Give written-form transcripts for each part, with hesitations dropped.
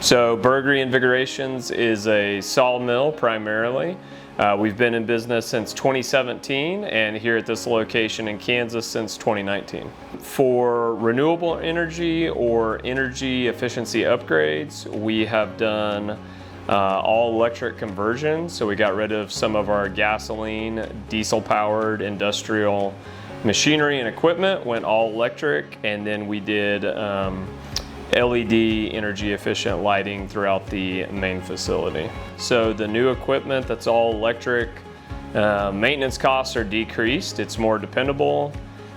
So Berg Reinvigorations is a sawmill primarily. We've been in business since 2017 and here at this location in Kansas since 2019. For renewable energy or energy efficiency upgrades, we have done all electric conversions. So we got rid of some of our gasoline, diesel powered industrial machinery and equipment, went all electric, and then we did LED energy efficient lighting throughout the main facility. So the new equipment that's all electric, maintenance costs are decreased, it's more dependable.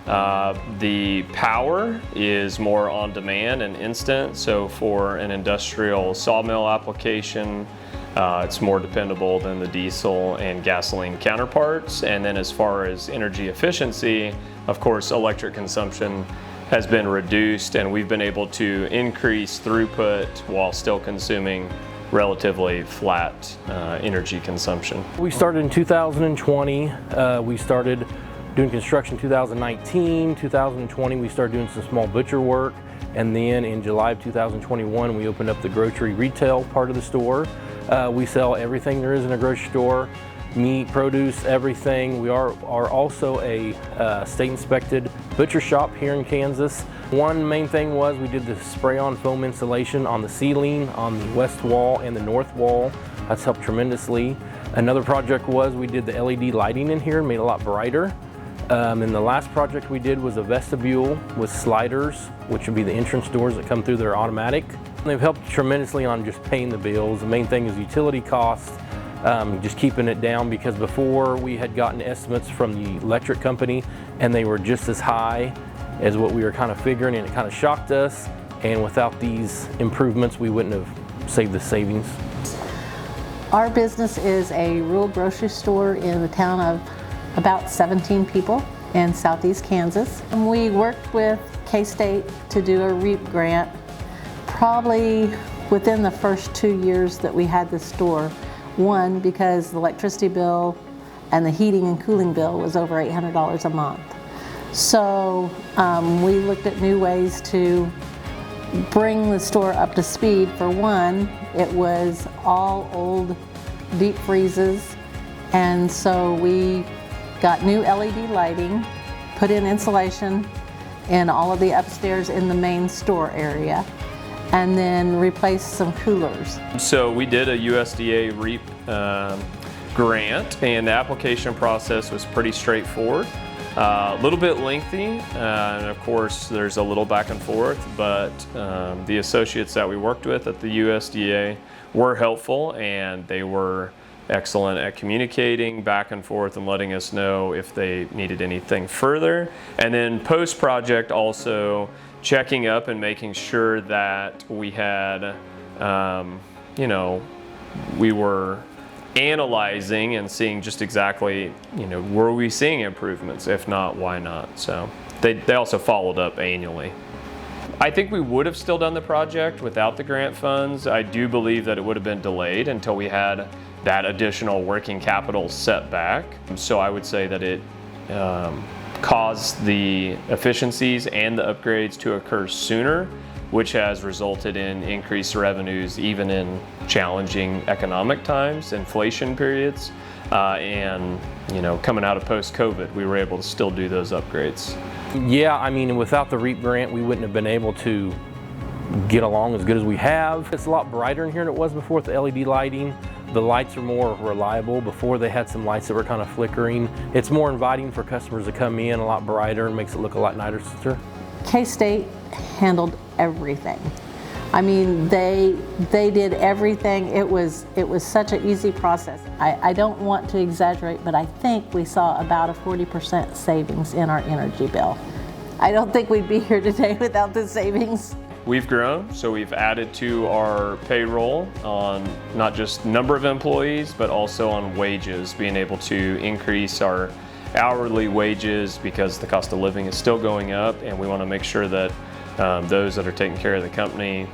The power is more on demand and instant, so for an industrial sawmill application, it's more dependable than the diesel and gasoline counterparts. And then as far as energy efficiency, of course, electric consumption has been reduced and we've been able to increase throughput while still consuming relatively flat energy consumption. We started in 2020. We started doing construction 2019, 2020 we started doing some small butcher work, and then in July of 2021 we opened up the grocery retail part of the store. We sell everything there is in a grocery store. Meat, produce, everything. We are also a state inspected butcher shop here in Kansas. One main thing was we did the spray-on foam insulation on the ceiling, on the west wall and the north wall. That's helped tremendously. Another project was we did the LED lighting in here, made it a lot brighter. And the last project we did was a vestibule with sliders, which would be the entrance doors that come through that are automatic. They've helped tremendously on just paying the bills. The main thing is utility costs. Just keeping it down, because before we had gotten estimates from the electric company and they were just as high as what we were kind of figuring, and it kind of shocked us, and without these improvements we wouldn't have saved the savings. Our business is a rural grocery store in the town of about 17 people in southeast Kansas. And we worked with K-State to do a REAP grant probably within the first 2 years that we had the store. One, because the electricity bill and the heating and cooling bill was over $800 a month. So we looked at new ways to bring the store up to speed. For one, it was all old deep freezes, and so we got new LED lighting, put in insulation in all of the upstairs in the main store area, and then replace some coolers. So we did a USDA REAP grant, and the application process was pretty straightforward. A little bit lengthy, and of course there's a little back and forth, but the associates that we worked with at the USDA were helpful, and they were excellent at communicating back and forth and letting us know if they needed anything further. And then post-project also checking up and making sure that we had, we were analyzing and seeing just exactly, were we seeing improvements? If not, why not? So they also followed up annually. I think we would have still done the project without the grant funds. I do believe that it would have been delayed until we had that additional working capital setback. So I would say that it caused the efficiencies and the upgrades to occur sooner, which has resulted in increased revenues even in challenging economic times, inflation periods, and coming out of post-COVID, we were able to still do those upgrades. Yeah, I mean, without the REAP grant, we wouldn't have been able to get along as good as we have. It's a lot brighter in here than it was before with the LED lighting. The lights are more reliable. Before they had some lights that were kind of flickering. It's more inviting for customers to come in, a lot brighter, and makes it look a lot nicer. K-State handled everything. I mean, they did everything. It was such an easy process. I don't want to exaggerate, but I think we saw about a 40% savings in our energy bill. I don't think we'd be here today without the savings. We've grown, so we've added to our payroll on not just number of employees, but also on wages, being able to increase our hourly wages because the cost of living is still going up, and we want to make sure that those that are taking care of the company,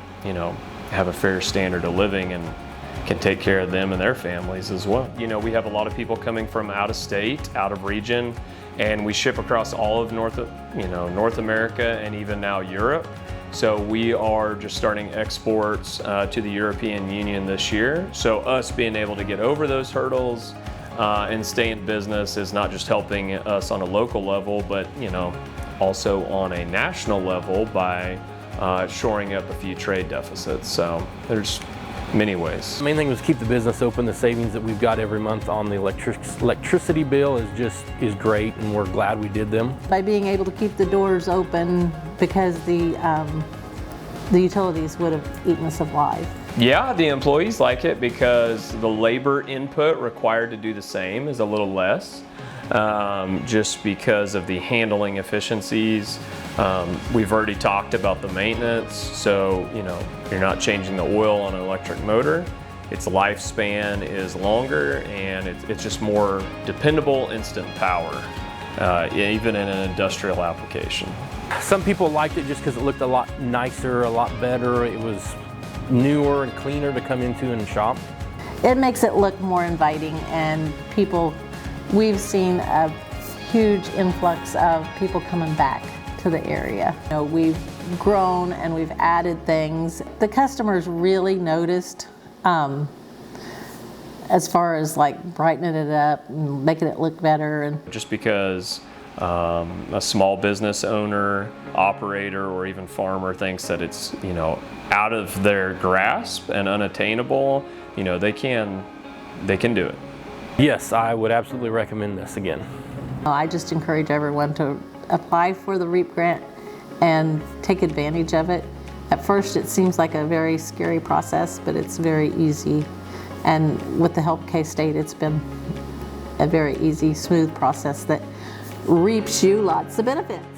have a fair standard of living and can take care of them and their families as well. We have a lot of people coming from out of state, out of region, and we ship across all of North America and even now Europe. So we are just starting exports to the European Union this year. So us being able to get over those hurdles and stay in business is not just helping us on a local level, but also on a national level by shoring up a few trade deficits. So there's many ways. The main thing was keep the business open. The savings that we've got every month on the electricity bill is great, and we're glad we did them. By being able to keep the doors open because the utilities would have eaten us alive. Yeah, the employees like it because the labor input required to do the same is a little less, just because of the handling efficiencies. We've already talked about the maintenance, so you're not changing the oil on an electric motor. Its lifespan is longer, and it's just more dependable, instant power, even in an industrial application. Some people liked it just because it looked a lot nicer, a lot better. It was newer and cleaner to come into and shop. It makes it look more inviting, and we've seen a huge influx of people coming back to the area. We've grown and we've added things. The customers really noticed as far as like brightening it up and making it look better. And just because a small business owner, operator, or even farmer thinks that it's out of their grasp and unattainable, they can do it. Yes, I would absolutely recommend this again. I just encourage everyone to apply for the REAP grant and take advantage of it. At first it seems like a very scary process, but it's very easy. And with the help of K-State, it's been a very easy, smooth process that reaps you lots of benefits.